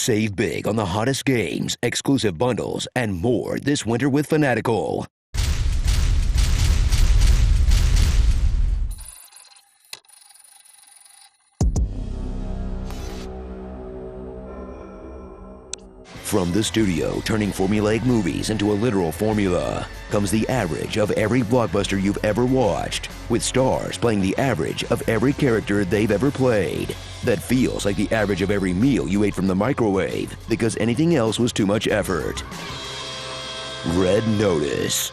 Save big on the hottest games, exclusive bundles, and more this winter with Fanatical. From the studio turning formulaic movies into a literal formula comes the average of every blockbuster you've ever watched, with stars playing the average of every character they've ever played. That feels like the average of every meal you ate from the microwave because anything else was too much effort. Red Notice.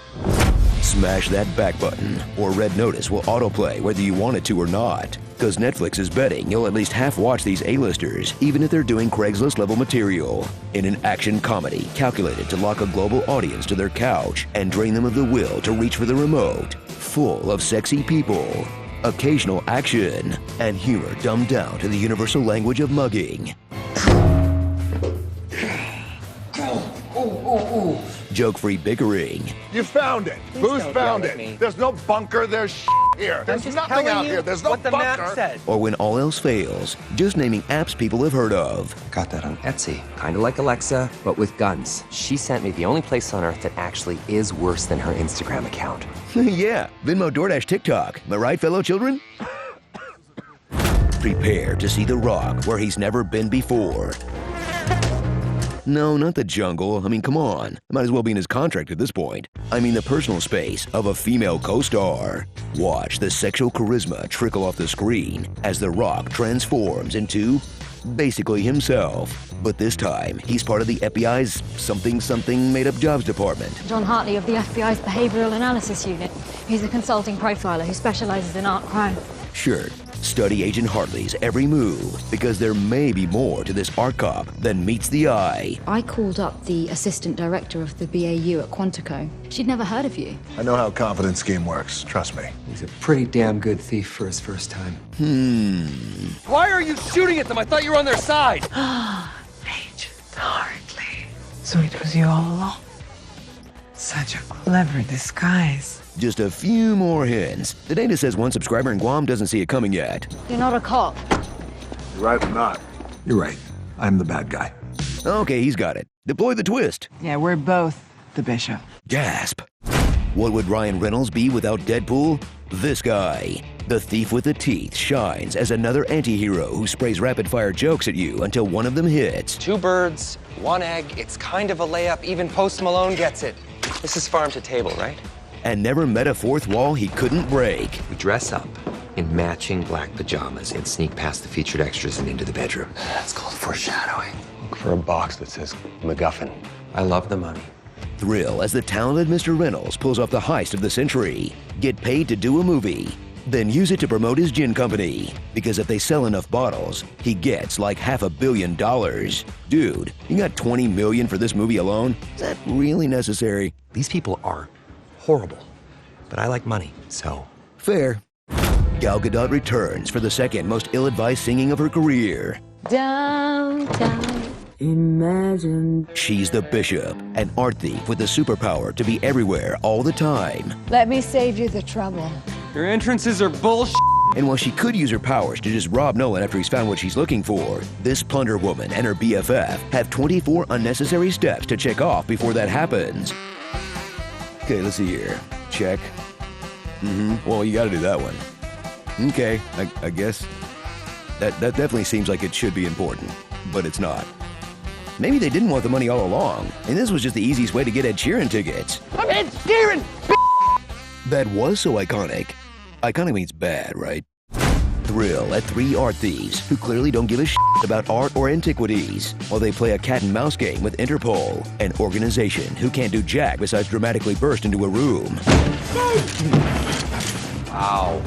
Smash that back button, or Red Notice will autoplay whether you want it to or not. Because Netflix is betting you'll at least half watch these A-listers, even if they're doing Craigslist-level material, in an action comedy calculated to lock a global audience to their couch and drain them of the will to reach for the remote. Full of sexy people, occasional action, and humor dumbed down to the universal language of mugging. Joke-free bickering. You found it. Who's found it? There's no bunker. There's here. There's nothing out here. There's no what the bunker. map said. Or when all else fails, just naming apps people have heard of. Got that on Etsy. Kind of like Alexa, but with guns. She sent me the only place on earth that actually is worse than her Instagram account. Yeah, Venmo, DoorDash, TikTok. Am I right, fellow children? Prepare to see The Rock where he's never been before. No, not the jungle. I mean, come on. It might as well be in his contract at this point. I mean the personal space of a female co-star. Watch the sexual charisma trickle off the screen as The Rock transforms into basically himself. But this time, he's part of the FBI's something made-up jobs department. John Hartley of the FBI's Behavioral Analysis Unit. He's a consulting profiler who specializes in art crime. Sure, study Agent Hartley's every move, because there may be more to this art cop than meets the eye. I called up the assistant director of the BAU at Quantico. She'd never heard of you. I know how a confidence scheme works. Trust me. He's a pretty damn good thief for his first time. Why are you shooting at them? I thought you were on their side. Agent Hartley. So it was you all along. Such a clever disguise. Just a few more hints. The data says one subscriber in Guam doesn't see it coming yet. You're not a cop. You're right or not? You're right. I'm the bad guy. Okay, he's got it. Deploy the twist. Yeah, we're both the bishop. Gasp. What would Ryan Reynolds be without Deadpool? This guy. The thief with the teeth shines as another anti-hero who sprays rapid-fire jokes at you until one of them hits. 2 birds, 1 egg. It's kind of a layup. Even Post Malone gets it. This is farm to table, right? And never met a fourth wall he couldn't break. We dress up in matching black pajamas and sneak past the featured extras and into the bedroom. That's called foreshadowing. Look for a box that says MacGuffin. I love the money. Thrill as the talented Mr. Reynolds pulls off the heist of the century. Get paid to do a movie, then use it to promote his gin company. Because if they sell enough bottles, he gets like $500 million. Dude, you got $20 million for this movie alone? Is that really necessary? These people are horrible, but I like money, so. Fair. Gal Gadot returns for the second most ill-advised singing of her career. Downtown. Imagine. She's the Bishop, an art thief with the superpower to be everywhere all the time. Let me save you the trouble. Your entrances are bullshit. And while she could use her powers to just rob Nolan after he's found what she's looking for, this plunder woman and her BFF have 24 unnecessary steps to check off before that happens. Okay, let's see here. Check. Well, you gotta do that one. Okay, I guess. That definitely seems like it should be important, but it's not. Maybe they didn't want the money all along, and this was just the easiest way to get Ed Sheeran tickets. I'm Ed Sheeran. That was so iconic. Iconic means bad, right? Thrill at 3 art thieves who clearly don't give a shit about art or antiquities while they play a cat and mouse game with Interpol, an organization who can't do jack besides dramatically burst into a room. Wow.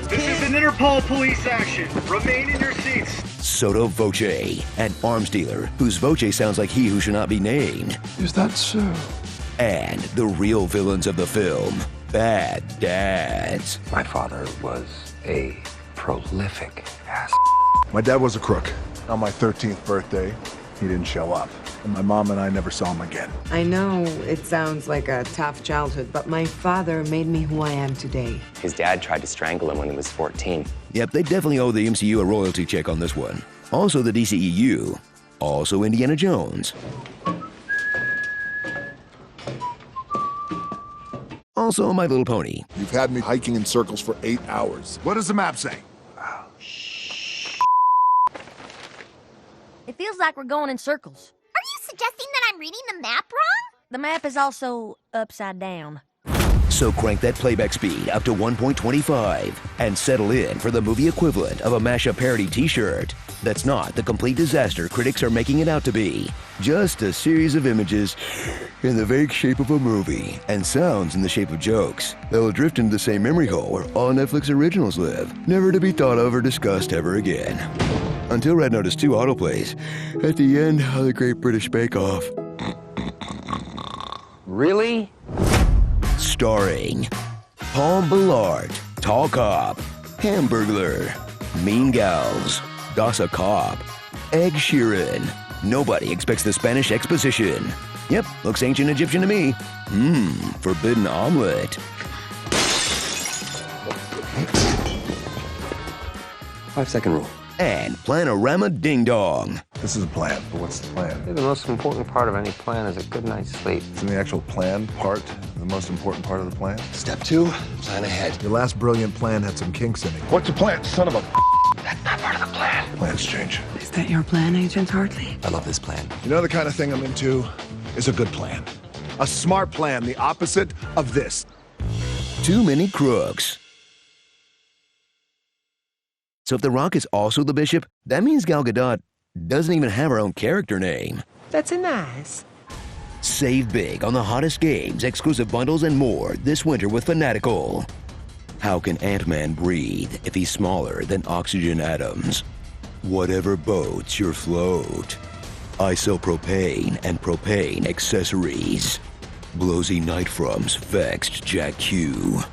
This is an Interpol police action. Remain in your seats. Sotto Voce, an arms dealer whose voce sounds like he who should not be named. Is that so? And the real villains of the film, bad dads. My father was a prolific ass. My dad was a crook. On my 13th birthday, he didn't show up. And my mom and I never saw him again. I know it sounds like a tough childhood, but my father made me who I am today. His dad tried to strangle him when he was 14. Yep, they definitely owe the MCU a royalty check on this one. Also the DCEU. Also Indiana Jones. Also My Little Pony. You've had me hiking in circles for 8 hours. What does the map say? It feels like we're going in circles. Are you suggesting that I'm reading the map wrong? The map is also upside down. So crank that playback speed up to 1.25 and settle in for the movie equivalent of a mashup parody t-shirt. That's not the complete disaster critics are making it out to be. Just a series of images in the vague shape of a movie and sounds in the shape of jokes that will drift into the same memory hole where all Netflix originals live, never to be thought of or discussed ever again. Until Red Notice 2 autoplays at the end of the Great British Bake Off. Really? Starring Paul Blart, Tall Cop, Hamburglar, Mean Gals, Dasa Cop, Ed Sheeran. Nobody expects the Spanish exposition. Yep, looks ancient Egyptian to me. Forbidden omelet. 5-second rule. And Planorama Ding Dong. This is a plan, but what's the plan? The most important part of any plan is a good night's sleep. Isn't the actual plan part the most important part of the plan? Step 2, plan ahead. Your last brilliant plan had some kinks in it. What's the plan, son of a... That's not part of the plan. Plans change. Is that your plan, Agent Hartley? I love this plan. You know the kind of thing I'm into is a good plan. A smart plan, the opposite of this. Too many crooks. So if The Rock is also the Bishop, that means Gal Gadot doesn't even have her own character name. That's a nice. Save big on the hottest games, exclusive bundles, and more this winter with Fanatical. How can Ant-Man breathe if he's smaller than oxygen atoms? Whatever boats your float. Isopropane and propane accessories. Blowsy Nightfrum's vexed Jack Q.